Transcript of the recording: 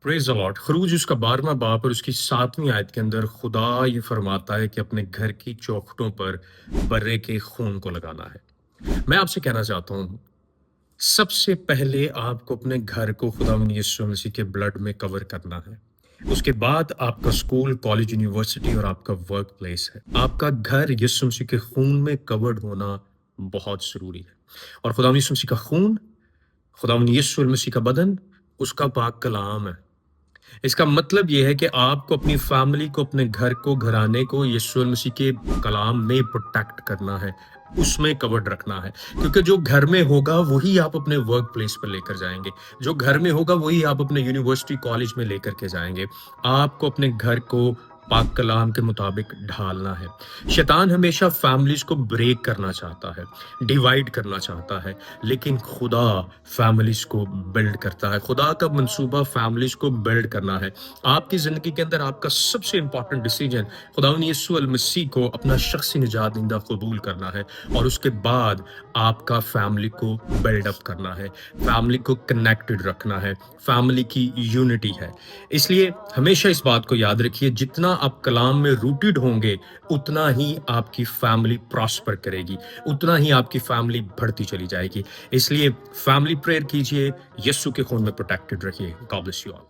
Praise the Lord. खरूज उसका 12वां बाब और उसकी 7वीं आयत के अंदर खुदा ये फरमाता है कि अपने घर की चौखटों पर बर्रे के खून को लगाना है। मैं आपसे कहना चाहता हूँ, सबसे पहले आपको अपने घर को खुदावंद यीशु मसीह के ब्लड में कवर करना है। उसके बाद आपका स्कूल, कॉलेज, यूनिवर्सिटी और आपका वर्क प्लेस है। आपका घर यीशु मसीह के खून में कवर्ड होना बहुत ज़रूरी है। और खुदावंद यीशु मसीह का खून, खुदावंद यीशु मसीह का बदन, उसका पाक कलाम है। इसका मतलब ये है कि आपको अपनी फैमिली को, अपने घर को, घराने को यीशु मसीह के कलाम में प्रोटेक्ट करना है, उसमें कवर्ड रखना है। क्योंकि जो घर में होगा वही आप अपने वर्क प्लेस पर लेकर जाएँगे। जो घर में होगा वही आप अपने यूनिवर्सिटी, कॉलेज में लेकर के जाएँगे। आपको अपने घर को पाक कलाम के मुताबिक ढालना है। शैतान हमेशा फैमिलीज़ को ब्रेक करना चाहता है, डिवाइड करना चाहता है, लेकिन खुदा फैमिलीज़ को बिल्ड करता है। खुदा का मंसूबा फैमिलीज़ को बिल्ड करना है। आपकी ज़िंदगी के अंदर आपका सबसे इम्पोर्टेंट डिसीजन खुदावंद यीशु अल मसीह को अपना शख्सी निजात दहिंदा कबूल करना है और उसके बाद आपका फैमिली को बिल्ड अप करना है, फैमिली को कनेक्टेड रखना है, फैमिली की यूनिटी है। इसलिए हमेशा इस बात को याद रखिए, जितना आप कलाम में रूटेड होंगे, उतना ही आपकी फैमिली प्रॉस्पर करेगी, उतना ही आपकी फैमिली बढ़ती चली जाएगी। इसलिए फैमिली प्रेयर कीजिए, यीशु के खून में प्रोटेक्टेड रखिए। God bless you all.